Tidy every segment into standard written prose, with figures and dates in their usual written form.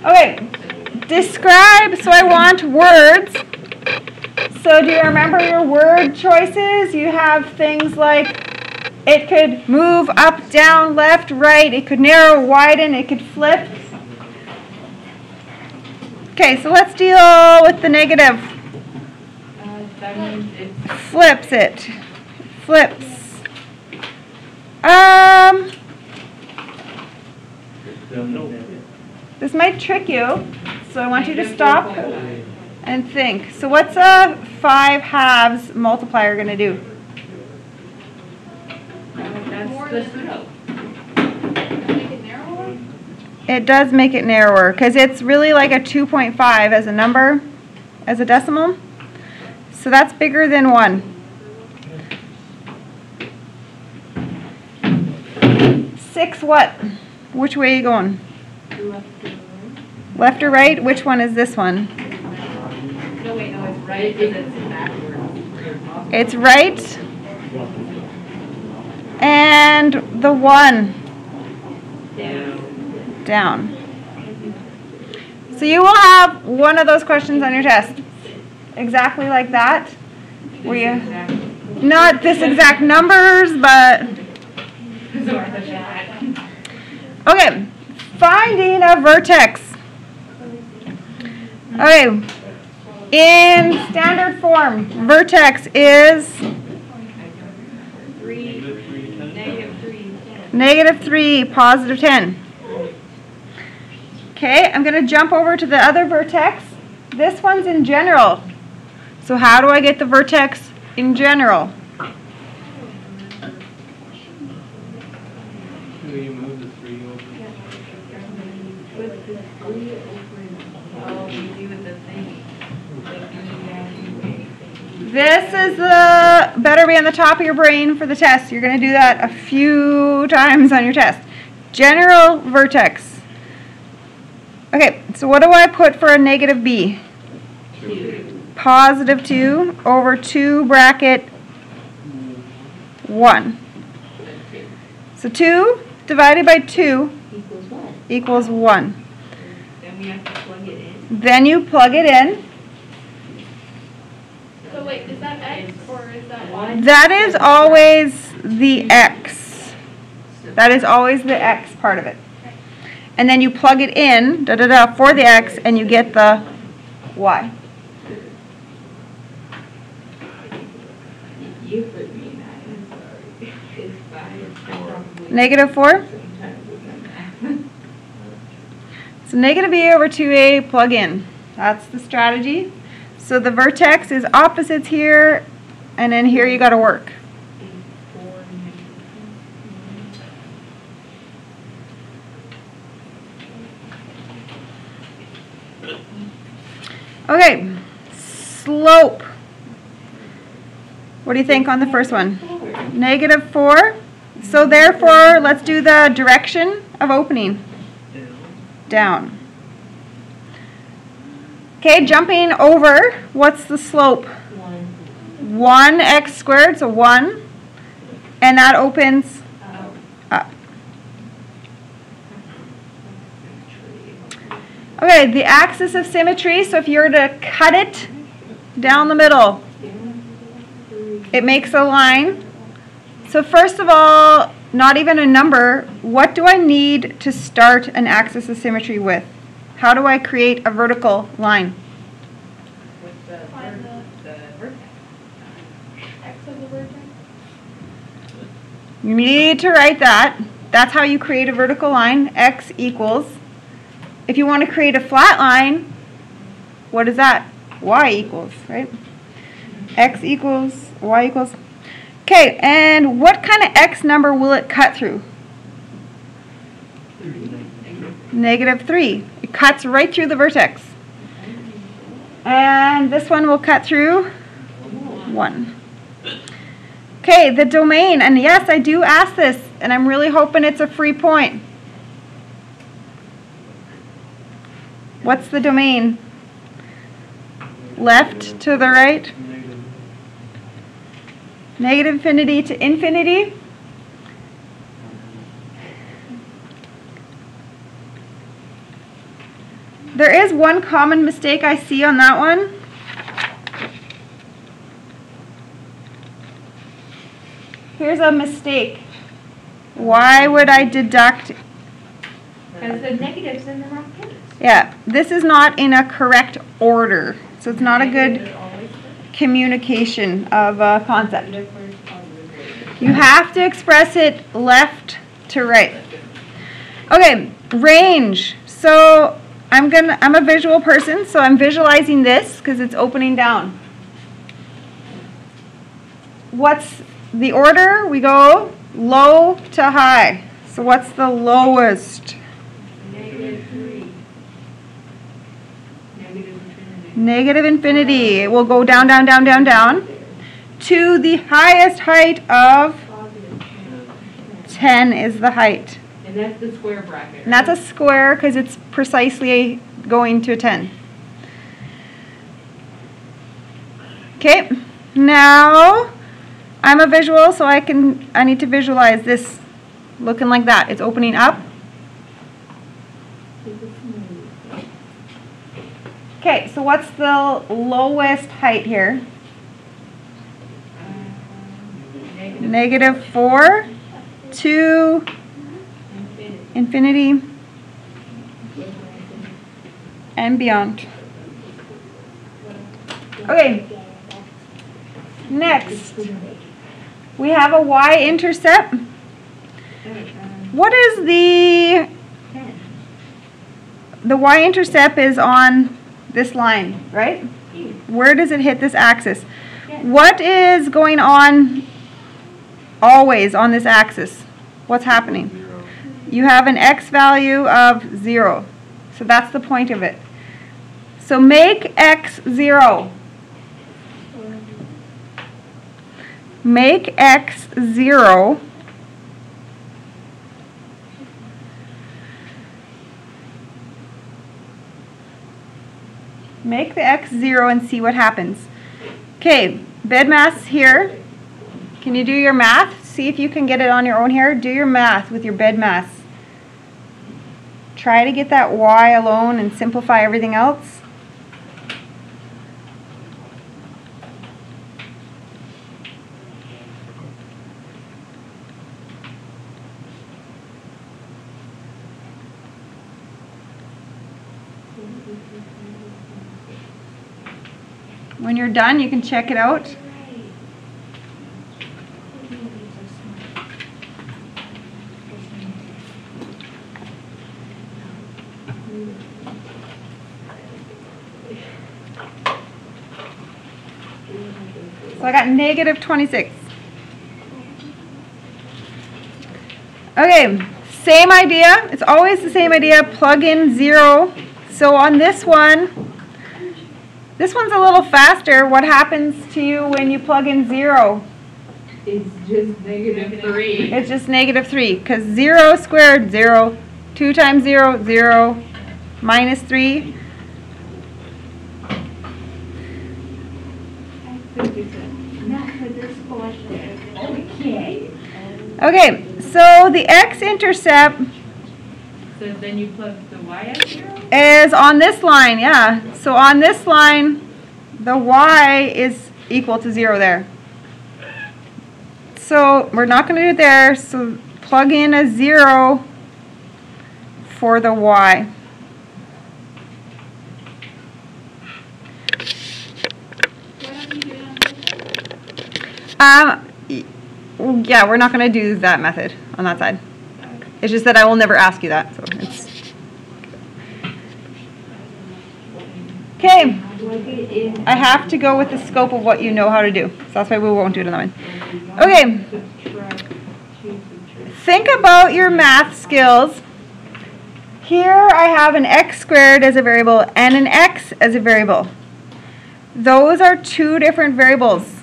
Okay, describe, so I want words. So do you remember your word choices? You have things like it could move up, down, left, right. It could narrow, widen. It could flip. Okay, so let's deal with the negative. That means it Flips it. Flips. This might trick you, so I want you to stop and think. So what's a 5 halves multiplier going to do? That's the pseudo. Make it narrower? It does make it narrower because it's really like a 2.5 as a number, as a decimal. So that's bigger than 1. 6 what? Which way are you going? Left or right? Which one is this one? No, wait, no, it's right because it's backwards. It's right. And the 1 down. So you will have one of those questions on your test. Exactly like that. Where you, not this exact numbers, but okay. Finding a vertex. Okay. In standard form, vertex is -3, positive 10. Okay, I'm going to jump over to the other vertex. This one's in general. So how do I get the vertex in general? Do you move the 3 over? With the 3 over. Oh, we do with the thing. This is the, better be on the top of your brain for the test. You're going to do that a few times on your test. General vertex. Okay, so what do I put for a negative b? 2. Positive 2 over 2 bracket 1. So 2 divided by 2 equals 1. Then we have to plug it in. Then you plug it in. So wait, is that X or is that Y? That is always the x. That is always the x part of it. And then you plug it in, for the x, and you get the y. You put me in that. I'm sorry. It's 5. Negative 4. So negative b over 2a, plug in. That's the strategy. So the vertex is opposites here, and then here you got to work. Okay, slope. What do you think on the first one? Negative 4. So therefore, let's do the direction of opening. Down. Okay, jumping over, what's the slope? 1x squared, so 1. And that opens up. Okay, the axis of symmetry, so if you were to cut it down the middle, it makes a line. So first of all, not even a number, what do I need to start an axis of symmetry with? How do I create a vertical line? With the vertex. X of the vertex? You need to write that. That's how you create a vertical line. X equals. If you want to create a flat line, what is that? Y equals, right? X equals, Y equals. Okay, and what kind of X number will it cut through? Negative 3. It cuts right through the vertex. And this one will cut through 1. Okay, the domain. And yes, I do ask this, and I'm really hoping it's a free point. What's the domain? Left to the right? Negative infinity to infinity? There is one common mistake I see on that one. Here's a mistake. Why would I deduct? Because the negative's in the wrong place. Yeah, this is not in a correct order. So it's not a good communication of a concept. You have to express it left to right. Okay, range. So I'm a visual person, so I'm visualizing this because it's opening down. What's the order? We go low to high. So what's the lowest? -3. Negative infinity. It will go down, down, down, down, down to the highest height of 10 is the height. And that's the square bracket. And that's a square because it's precisely going to a 10. Okay, now I'm a visual, so I need to visualize this looking like that. It's opening up. Okay, so what's the lowest height here? -4 to infinity and beyond. Okay, next we have a Y-intercept. What is the Y-intercept is on this line, right? Where does it hit this axis? What is going on always on this axis? What's happening? You have an x value of 0. So that's the point of it. So make x 0. Make x 0. Make the x 0 and see what happens. Okay, bed mass here. Can you do your math? See if you can get it on your own here. Do your math with your bed mass. Try to get that y alone and simplify everything else. When you're done, you can check it out. So I got -26. Okay, same idea. It's always the same idea. Plug in 0. So on this one's a little faster. What happens to you when you plug in 0? It's just -3. It's just -3 because 0 squared, 0. 2 times 0, 0. Minus 3. Okay, so the x-intercept So then you plug the y at 0? is on this line, yeah. So on this line, the y is equal to 0 there. So we're not going to do it there, so plug in a 0 for the y. Yeah, we're not going to do that method on that side. It's just that I will never ask you that. So it's okay. I have to go with the scope of what you know how to do. So that's why we won't do it on that one. Okay. Think about your math skills. Here I have an x squared as a variable and an x as a variable. Those are two different variables.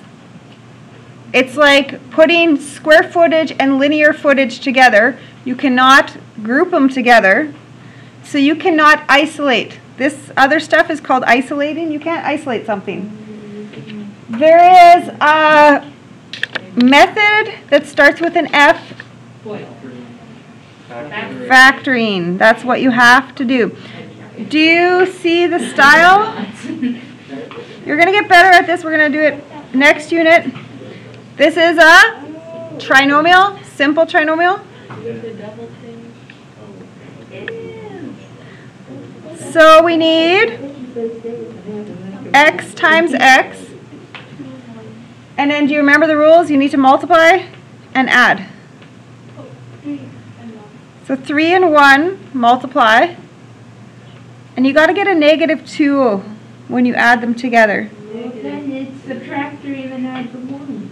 It's like putting square footage and linear footage together. You cannot group them together, so you cannot isolate. This other stuff is called isolating. You can't isolate something. There is a method that starts with an F. Foil. Factoring. That's what you have to do. Do you see the style? You're going to get better at this. We're going to do it next unit. This is a trinomial, simple trinomial. So we need x times x. And then do you remember the rules? You need to multiply and add. So 3 and 1 multiply. And you got to get a -2 when you add them together. Then it's subtract 3 and then add the 1.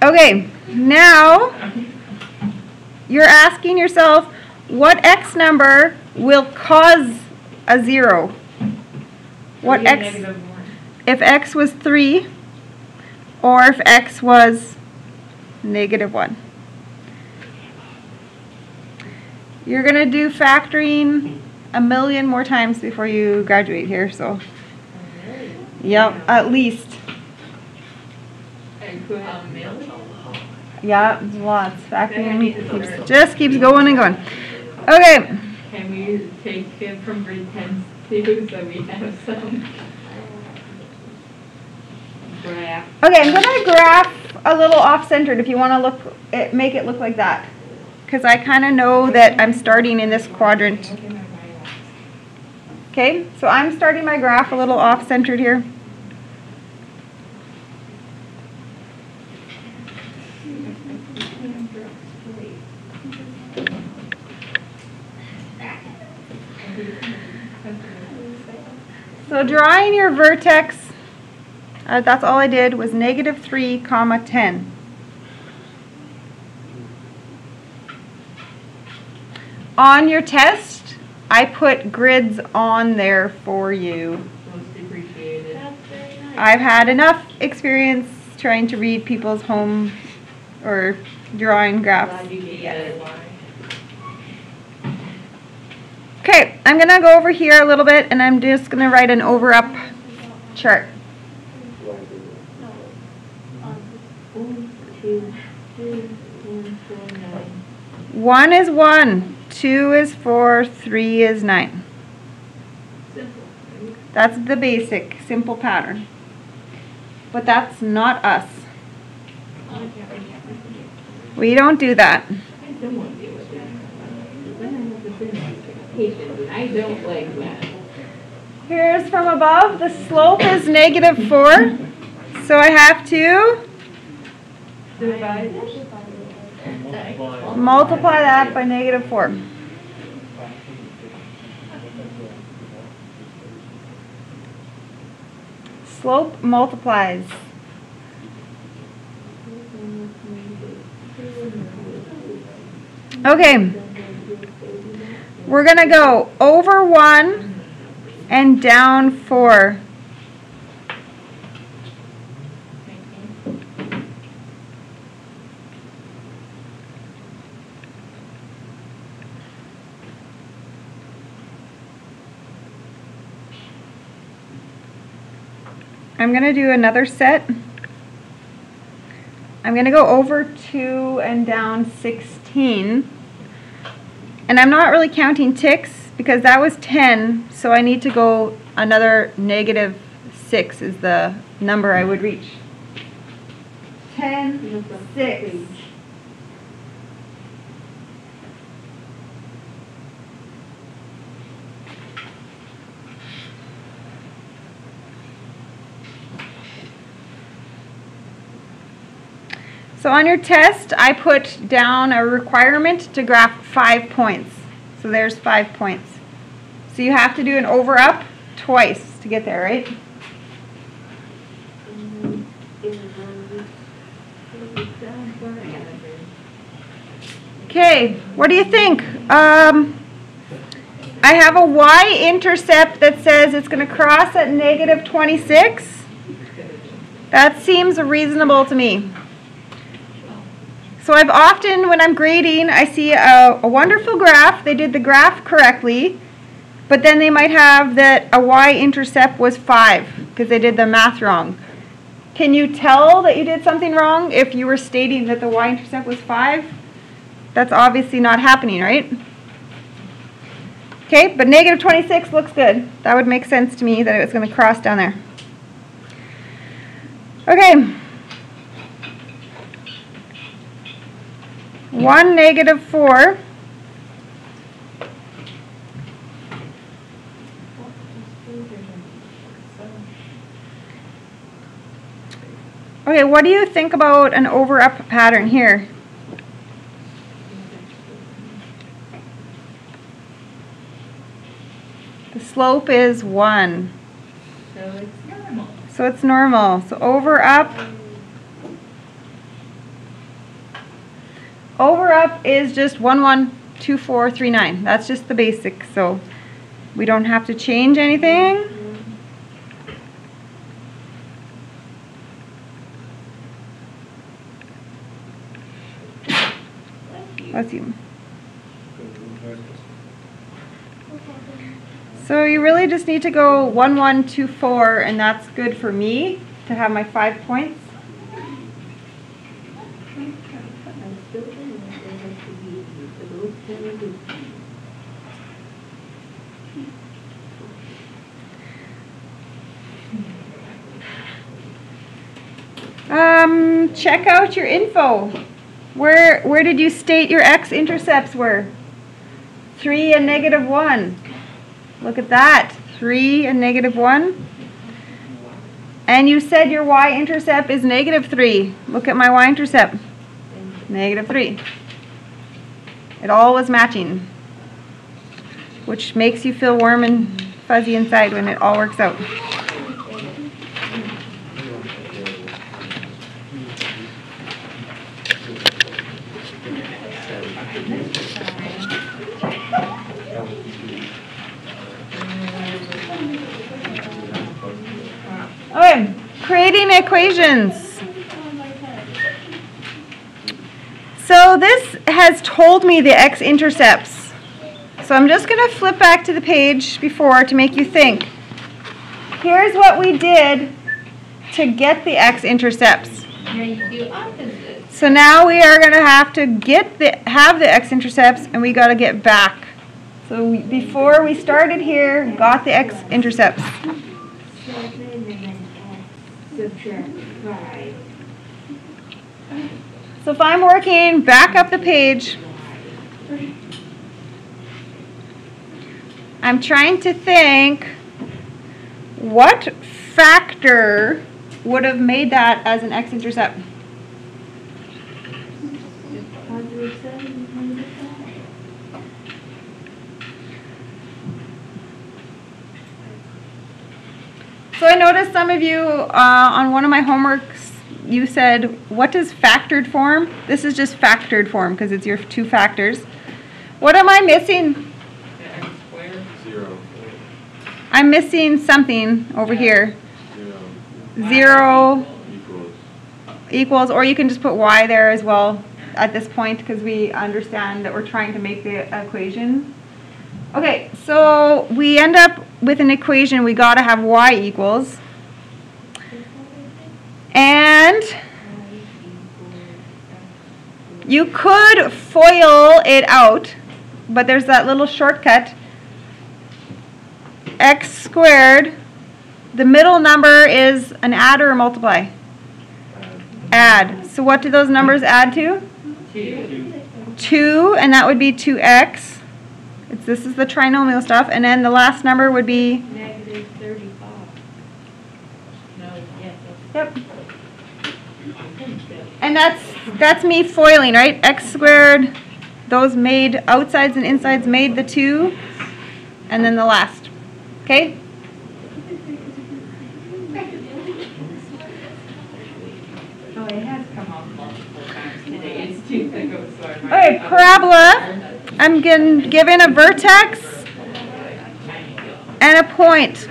Okay, now you're asking yourself, what x number will cause a 0? What x, if x was 3, or if x was -1? You're going to do factoring a million more times before you graduate here, so. Yep, at least. Yeah, lots. Factoring just keeps going and going. Okay. Can we take it from grade 10 too, so we have some graph? Okay, I'm going to graph a little off-centered if you want to make it look like that. Because I kind of know that I'm starting in this quadrant. Okay, so I'm starting my graph a little off-centered here. So drawing your vertex, that's all I did was -3, 10. On your test, I put grids on there for you. Most appreciated. I've had enough experience trying to read people's home or drawing graphs. Glad you gave it. Okay, I'm going to go over here a little bit and I'm just going to write an over-up chart. 1, 2, 3, 4, 9. 1 is 1, 2 is 4, 3 is 9. Simple. That's the basic, simple pattern. But that's not us. We don't do that. I don't want to deal with that. Then I have to finish expectations, and I don't like that. Here's from above. The slope is -4. So I have to Divide. multiply that by -4. Slope multiplies. Okay. We're going to go over 1 and down 4. I'm going to do another set. I'm going to go over 2 and down 16. And I'm not really counting ticks because that was 10, so I need to go another -6 is the number I would reach. 10, 6. So on your test, I put down a requirement to graph 5 points. So there's 5 points. So you have to do an over-up twice to get there, right? Okay, what do you think? I have a Y-intercept that says it's going to cross at -26. That seems reasonable to me. So I've often, when I'm grading, I see a wonderful graph. They did the graph correctly, but then they might have that a Y-intercept was 5 because they did the math wrong. Can you tell that you did something wrong if you were stating that the Y-intercept was 5? That's obviously not happening, right? Okay, but negative 26 looks good. That would make sense to me that it was going to cross down there. Okay. 1, negative 4. Okay, what do you think about an over-up pattern here? The slope is 1. So it's normal. So it's normal. So over-up. Over-up is just 1, 1, 2, 4, 3, 9. That's just the basic. So we don't have to change anything. Bless you. So you really just need to go 1, 1, 2, 4, and that's good for me to have my 5 points. Check out your info. Where did you state your x-intercepts were? 3 and negative 1. Look at that. 3 and negative 1. And you said your y-intercept is negative 3. Look at my y-intercept. Negative 3. It all was matching, which makes you feel warm and fuzzy inside when it all works out. Okay, creating equations. So this has told me the x-intercepts. So I'm just going to flip back to the page before to make you think. Here's what we did to get the x-intercepts. Now you do opposite. So now we are going to have to have the x-intercepts, and we got to get back. So before we started here, got the x-intercepts. Subtract 5. So if I'm working back up the page, I'm trying to think what factor would have made that as an x-intercept. So I noticed some of you on one of my homeworks, you said, what does factored form? This is just factored form because it's your 2 factors. What am I missing? X squared? 0. I'm missing something over here. 0. 0 Equals. equals, or you can just put y there as well at this point because we understand that we're trying to make the equation. Okay, so we end up with an equation. We got to have y equals. And you could FOIL it out, but there's that little shortcut. X squared, the middle number is an add or a multiply? Add. So what do those numbers add to? 2. 2, and that would be 2x. This is the trinomial stuff, and then the last number would be? Negative 35. No, yes. Yep. And that's me foiling, right? X squared, those made outsides and insides made the 2, and then the last. Okay? Oh, it has come up multiple times today. It's too thick of a story. Okay, parabola. I'm given a vertex and a point.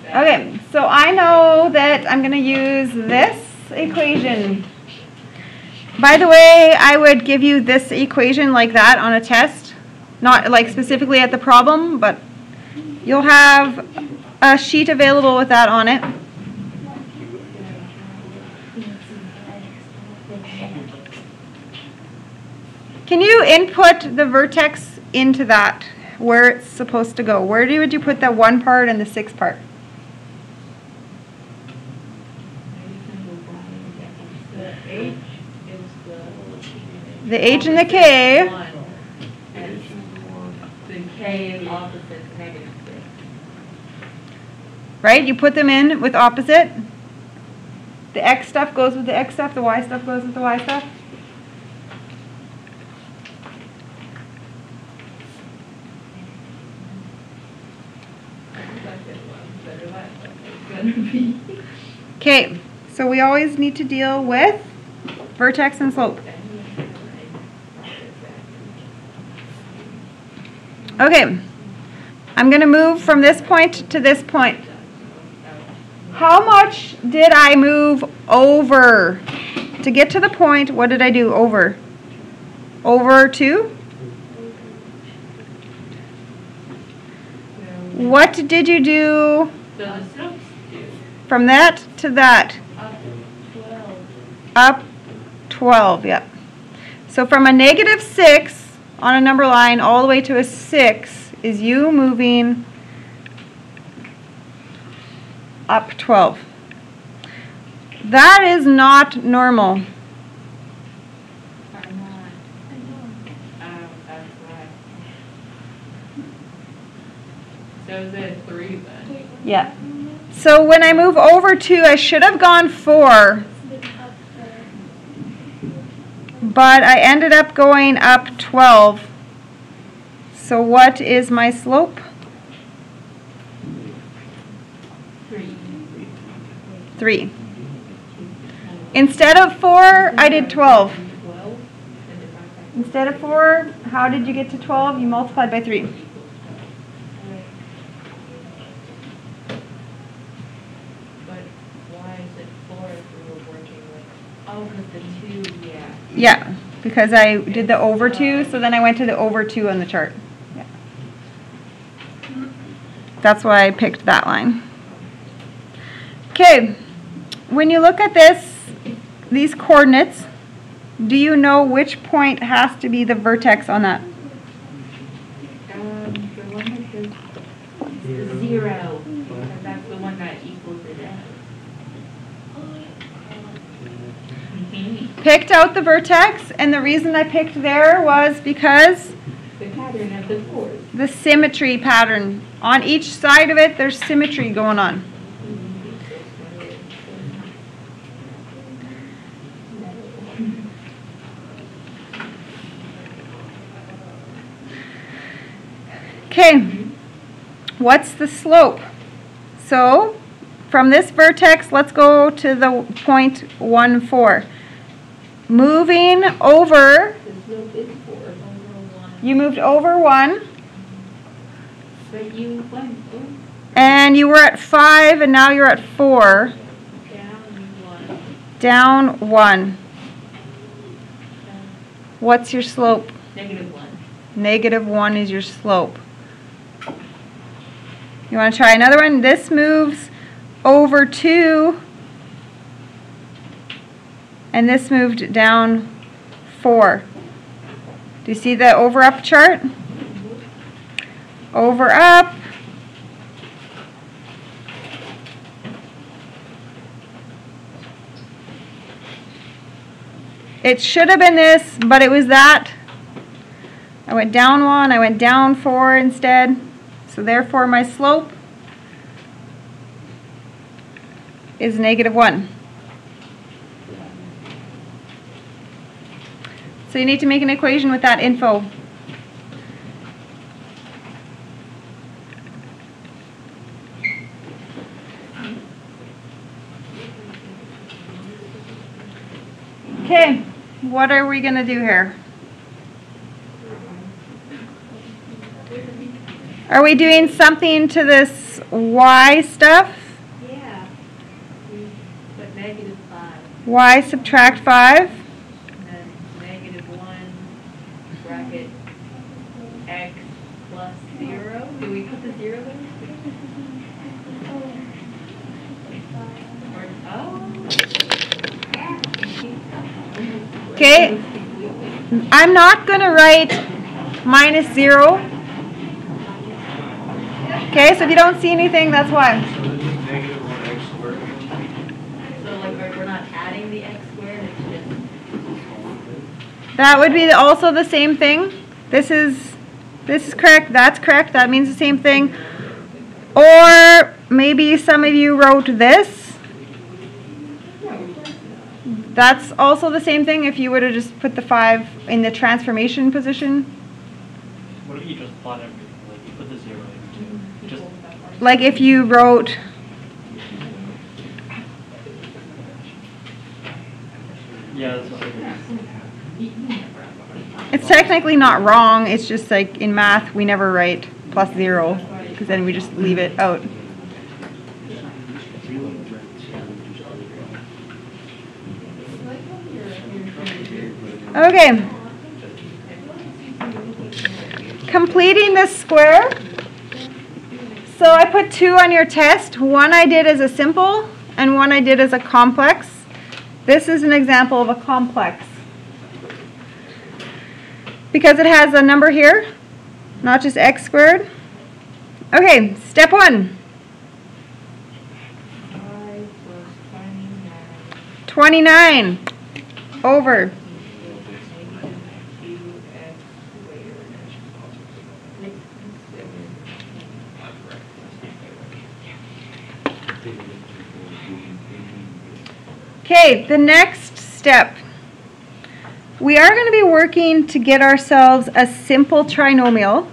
Okay, so I know that I'm going to use this equation. By the way, I would give you this equation like that on a test. Not like specifically at the problem, but you'll have a sheet available with that on it. Can you input the vertex into that, where it's supposed to go? Where would you put the 1 part and the 6 part? The H is The H and the K. one, and the K is opposite negative 6. Right? You put them in with opposite. The X stuff goes with the X stuff, the Y stuff goes with the Y stuff. Okay, so we always need to deal with vertex and slope. Okay, I'm going to move from this point to this point. How much did I move over? To get to the point, what did I do over? Over 2? What did you do So the slopes do from that to that? up 12. Up 12, yep. So from a negative 6 on a number line all the way to a 6 is you moving up 12. That is not normal. That's right. So is it 3 then? Yeah. So when I move over 2, I should have gone 4, but I ended up going up 12. So what is my slope? 3. 3. Instead of 4, I did 12. 12. Instead of 4, how did you get to 12? You multiplied by 3. But why is it 4 if we were working with? Oh, because the 2, yeah. Yeah, because I did the over 2, so then I went to the over 2 on the chart. Yeah. That's why I picked that line. Okay, when you look at this, these coordinates, do you know which point has to be the vertex on that? The one that says the 0, because that's the one that equals it out. Picked out the vertex, and the reason I picked there was because The pattern of the course. the symmetry pattern. On each side of it, there's symmetry going on. Okay, what's the slope? So, from this vertex, let's go to the point 1, 4. Moving over, The slope is 4 over 1. you moved over 1, But you went and you were at 5, and now you're at 4, down 1. down 1. What's your slope? Negative 1. Negative 1 is your slope. You want to try another one? This moves over 2, and this moved down 4. Do you see the over-up chart? Over-up. It should have been this, but it was that. I went down 1, I went down 4 instead. So therefore my slope is negative 1. So you need to make an equation with that info. Okay, what are we going to do here? Are we doing something to this y stuff? Yeah. But negative 5. Y subtract 5. And then negative 1 bracket x plus 0. Do we put the 0 there? Or, oh. Okay. I'm not going to write minus 0. Okay, so if you don't see anything, that's why. So this is negative 1x squared. So like we're not adding the x squared, it's just. That would be also the same thing. This is correct, that's correct, that means the same thing. Or maybe some of you wrote this. That's also the same thing if you would have just put the 5 in the transformation position. What if you just plot everything? Like you put the 0 in, just Like if you wrote, yeah, that's what I mean. it's technically not wrong, it's just like in math we never write plus 0 because then we just leave it out. Okay. Completing this square. So I put 2 on your test. One I did as a simple and one I did as a complex. This is an example of a complex. Because it has a number here, not just x squared. Okay, step 1. 29 over okay, the next step. We are going to be working to get ourselves a simple trinomial.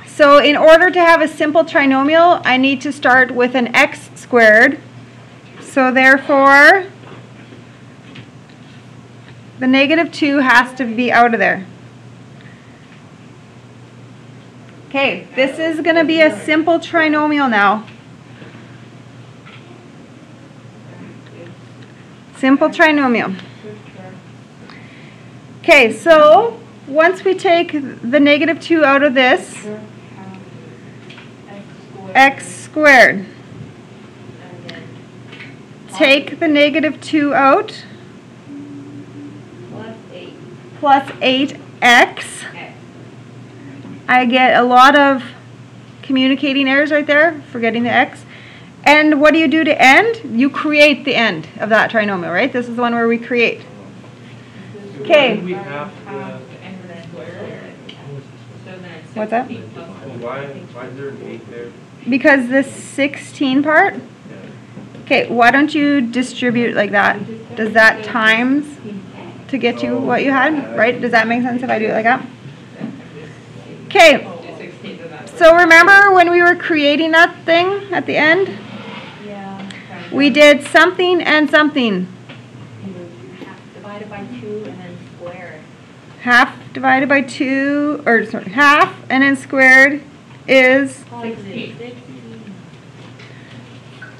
So in order to have a simple trinomial, I need to start with an x squared. So therefore, the negative 2 has to be out of there. Okay, this is going to be a simple trinomial now. Simple trinomial. Okay, so once we take the negative 2 out of this, x squared. Take the negative 2 out, plus 8x. I get a lot of communicating errors right there, forgetting the x. And what do you do to end? You create the end of that trinomial, right? This is the one where we create. Okay. We have What's that? why is there an 8 there? Because this 16 part. Okay, why don't you distribute like that? Does that times to get you what you had, right? Does that make sense if I do it like that? Okay, so remember when we were creating that thing at the end? We did something and something. Half divided by 2 and then squared. Half divided by 2, or sorry, half and then squared is, 16.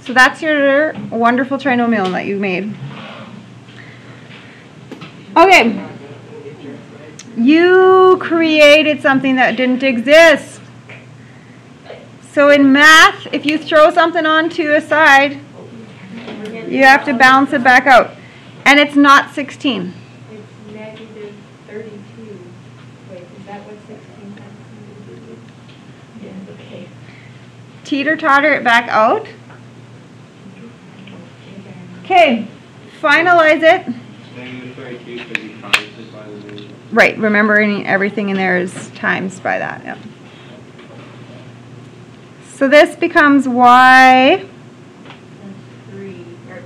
so that's your wonderful trinomial that you made. Okay. You created something that didn't exist. So in math, if you throw something onto a side, you have to balance it back out. And it's not 16. It's negative 32. Wait, is that what 16 times? Yeah, okay. Teeter-totter it back out. Okay, finalize it. Negative 32 because you times it by the negative. Right, remembering everything in there is times by that. Yep. So this becomes y 3 or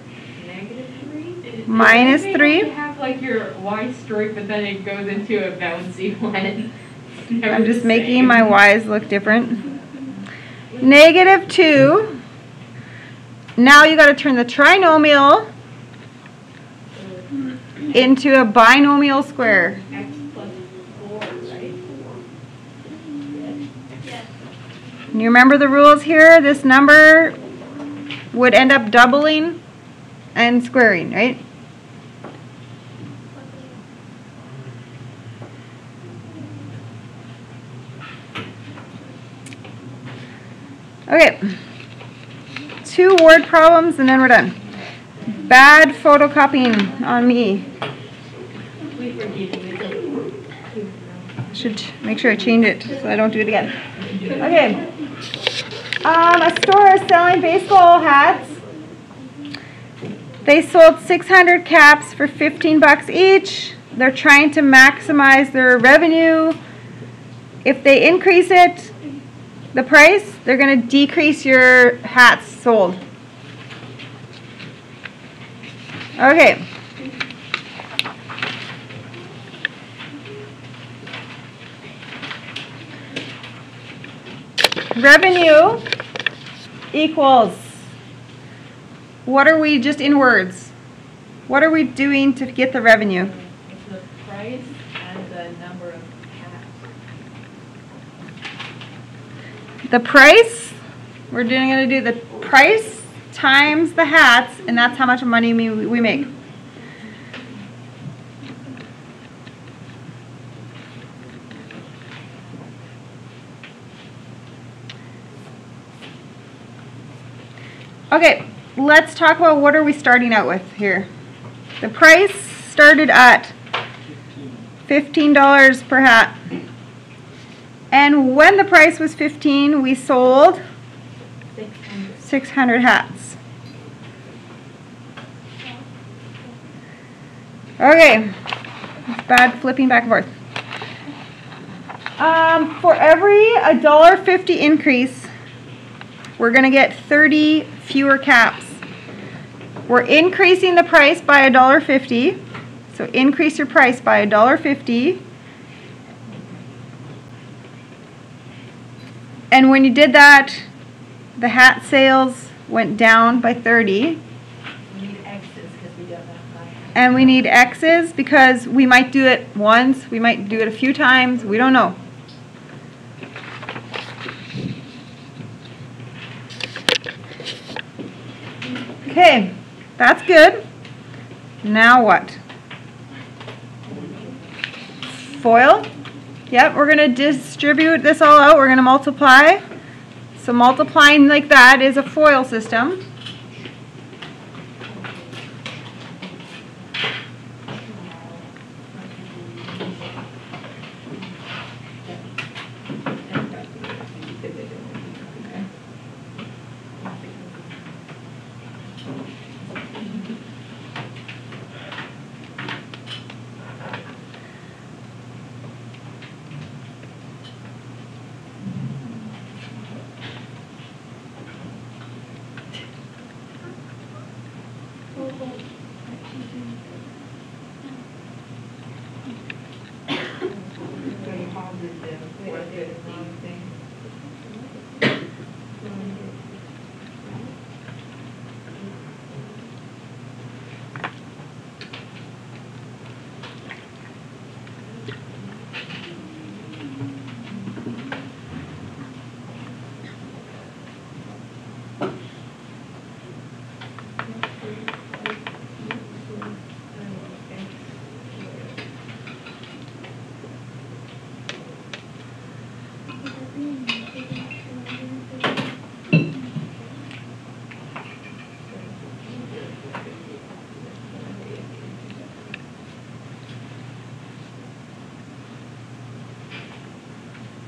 negative 3. minus 3. You have like your y straight, but then it goes into a bouncy one. I'm just making my y's look different. Negative 2. Now you got to turn the trinomial into a binomial square. X plus 4, right? Yes. And you remember the rules here? This number would end up doubling and squaring, right? Okay. 2 word problems and then we're done. Bad photocopying on me. We forgive you. It's okay. Should make sure I change it so I don't do it again. Okay. A store is selling baseball hats. They sold 600 caps for 15 bucks each. They're trying to maximize their revenue. If they increase it, the price, they're going to decrease your hats sold. Okay. Revenue equals, what are we just in words? What are we doing to get the revenue? It's the price and the number of hats. The price, we're going to do the price times the hats, and that's how much money we make. Okay, let's talk about what are we starting out with here. The price started at $15 per hat. And when the price was $15, we sold 600 hats. Okay, it's bad flipping back and forth. For every $1.50 increase, we're going to get 30 fewer caps. We're increasing the price by $1.50. So increase your price by $1.50. And when you did that, the hat sales went down by 30. We need X's because we don't have 5 hats. And we need X's because we might do it once, we might do it a few times, we don't know. Okay, that's good. Now what? Foil. Yep, we're going to distribute this all out. We're going to multiply. So multiplying like that is a foil system.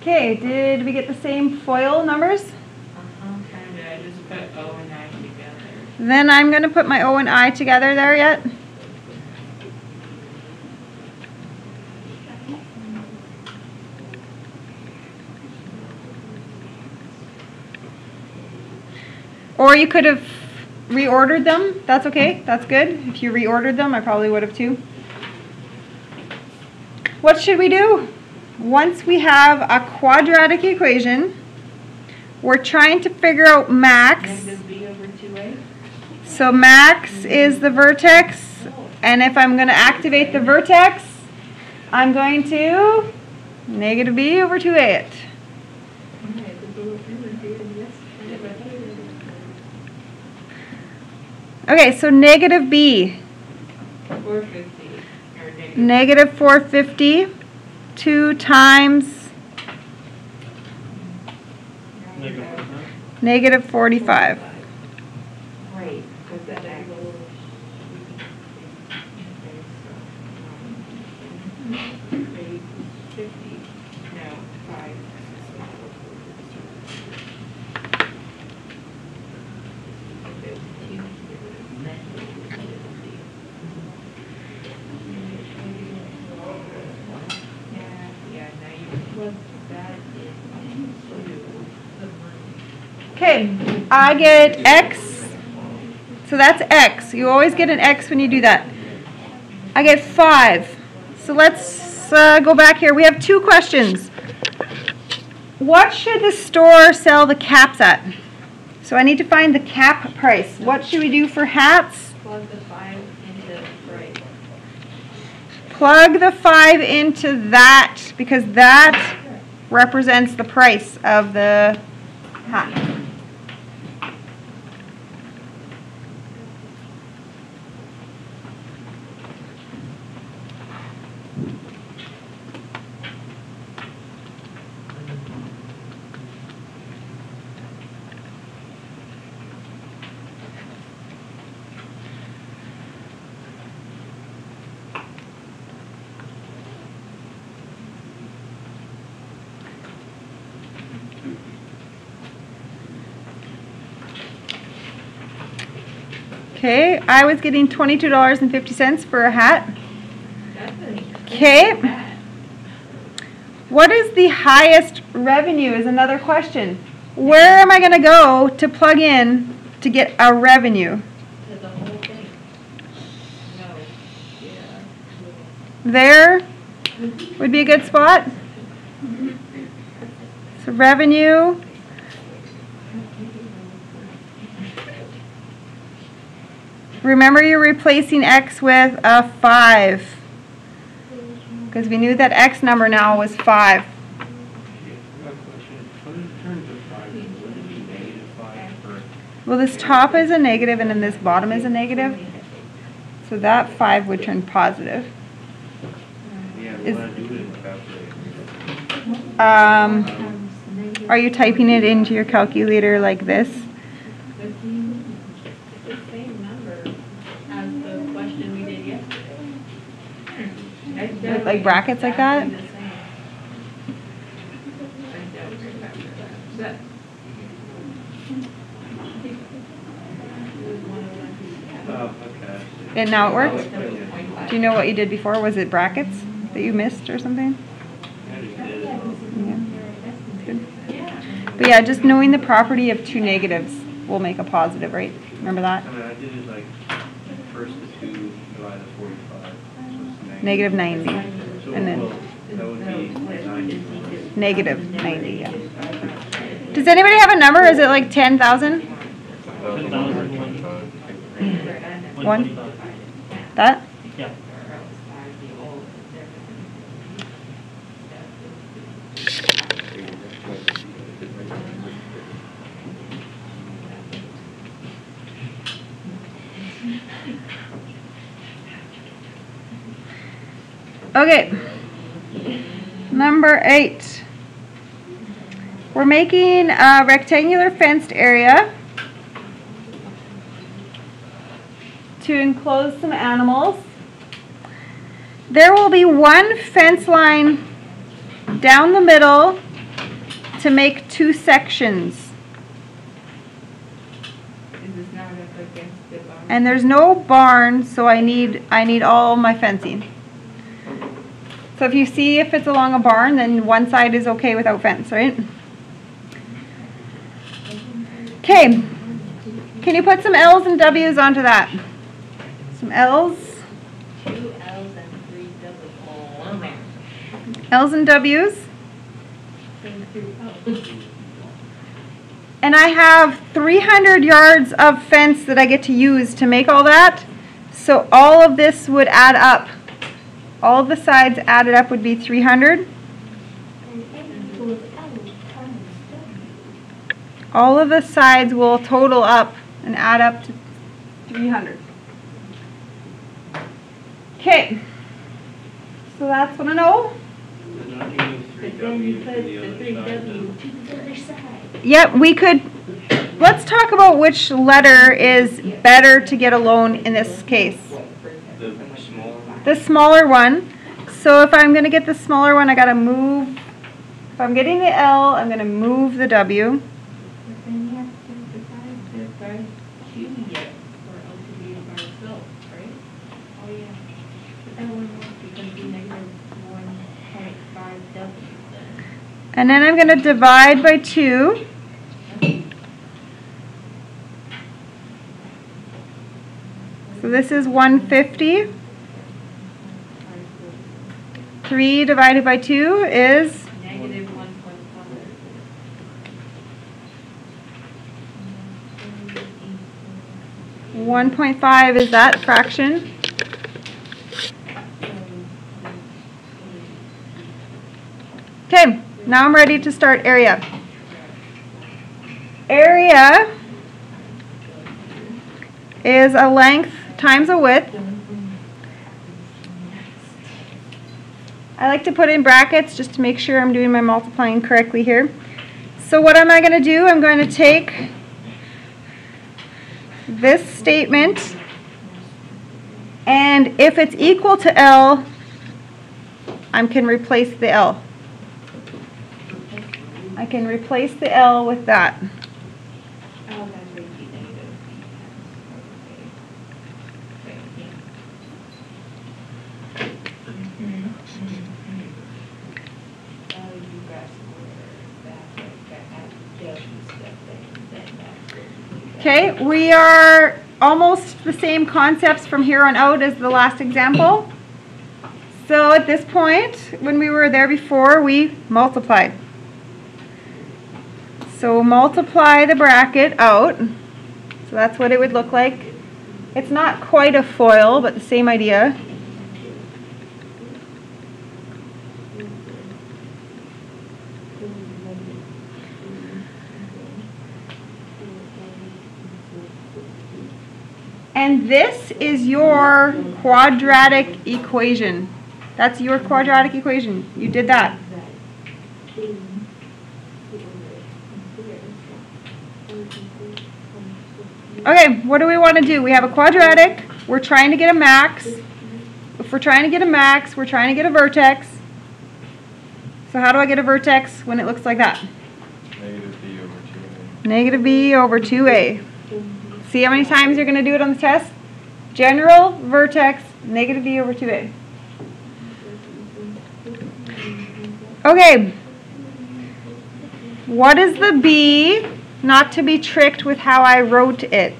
Okay, did we get the same foil numbers? Kinda. I just put O and I together. Then I'm going to put my O and I together there yet. Or you could have reordered them. That's okay. That's good. If you reordered them, I probably would have too. What should we do? Once we have a quadratic equation, we're trying to figure out max. Negative B over 2A. So max is the vertex, and if I'm going to activate the vertex, I'm going to negative B over 2A it. Okay, so negative B. 450. Or Negative 450. 2 times negative 45. Right. Because that actually. Okay, I get X, so that's X. You always get an X when you do that. I get 5. So let's go back here. We have 2 questions. What should the store sell the caps at? So I need to find the cap price. What should we do for hats? Plug the 5 into price. Plug the 5 into that, because that represents the price of the hat. Okay, I was getting $22.50 for a hat. Okay. What is the highest revenue is another question. Where am I going to go to plug in to get a revenue? To the whole thing. No. Yeah. There would be a good spot. So revenue. Remember, you're replacing X with a 5, because we knew that X number now was 5. Well, this top is a negative and then this bottom is a negative. So that 5 would turn positive. Are you typing it into your calculator like this? With like brackets like that? Oh, okay. And now it works? Do you know what you did before? Was it brackets that you missed or something? Yeah. Good. But yeah, just knowing the property of 2 negatives will make a positive, right? Remember that? I mean, I did it like first to 2 divided by 45. So it's Negative 90. So And then that would be 90. negative 90, yeah. Does anybody have a number? Is it like 10,000? 1? That? Yeah. Okay. Number 8. We're making a rectangular fenced area to enclose some animals. There will be one fence line down the middle to make 2 sections. And there's no barn, so I need all my fencing. So if you see if it's along a barn, then one side is okay without fence, right? Okay. Can you put some L's and W's onto that? Some L's. 2 L's and 3 W's. Oh, man. L's and W's. And I have 300 yards of fence that I get to use to make all that. So all of this would add up. All of the sides added up would be 300. All of the sides will total up and add up to 300. Okay. So that's what I know. But then you put the 3 W to the other side. Yep, we could. Let's talk about which letter is better to get a loan in this case. The small one. The smaller one. So if I'm going to get the smaller one, I got to move. If I'm getting the L, I'm going to move the W. But then you have to decide the first Q yet for L to be by itself, right? Oh, yeah. But that one won't because be negative 1.5 W then. And then I'm going to divide by 2. So this is 150. 3 divided by 2 is Negative 1.5. 1.5 is that fraction. Okay, now I'm ready to start area. Area is a length times a width. I like to put in brackets just to make sure I'm doing my multiplying correctly here. So what am I going to do? I'm going to take this statement, and if it's equal to L, I can replace the L. I can replace the L with that. Oh, that's right, negative. Okay, we are almost the same concepts from here on out as the last example. So at this point, when we were there before, we multiplied. So multiply the bracket out. So that's what it would look like. It's not quite a FOIL, but the same idea. And this is your quadratic equation. That's your quadratic equation. You did that. Okay, what do we want to do? We have a quadratic. We're trying to get a max. If we're trying to get a max, we're trying to get a vertex. So how do I get a vertex when it looks like that? Negative b over 2a. Negative b over 2a. See how many times you're going to do it on the test? General vertex, negative b over 2a. Okay. What is the b? Not to be tricked with how I wrote it.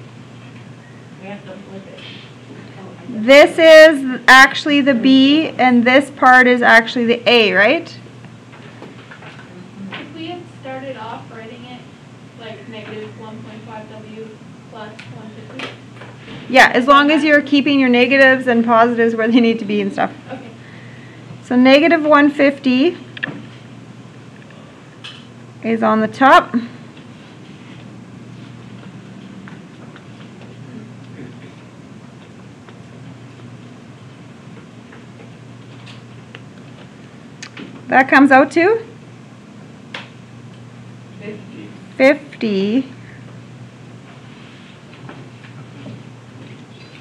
We have to flip it. This is actually the b, and this part is actually the a, right? If we had started off writing it like negative 1.5w plus 150. Yeah, as long as you're keeping your negatives and positives where they need to be and stuff. Okay. So negative 150 is on the top. That comes out to 50.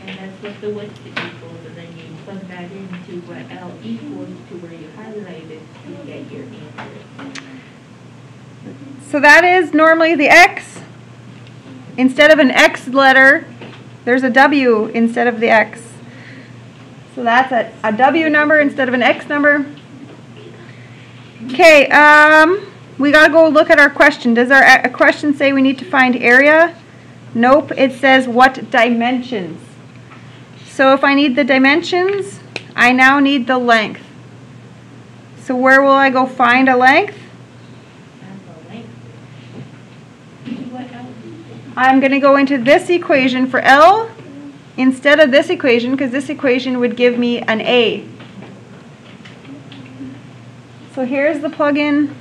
And that's what the width equals, and then you plug that into what L equals to where you highlighted to get your answer. So that is normally the x. Instead of an x letter, there's a w instead of the x. So that's a w number instead of an x number. Okay, we got to go look at our question. Does our question say we need to find area? Nope, it says what dimensions. So if I need the dimensions, I now need the length. So where will I go find a length? That's the length. What else? I'm going to go into this equation for L instead of this equation, because this equation would give me an A. So here's the plug-in.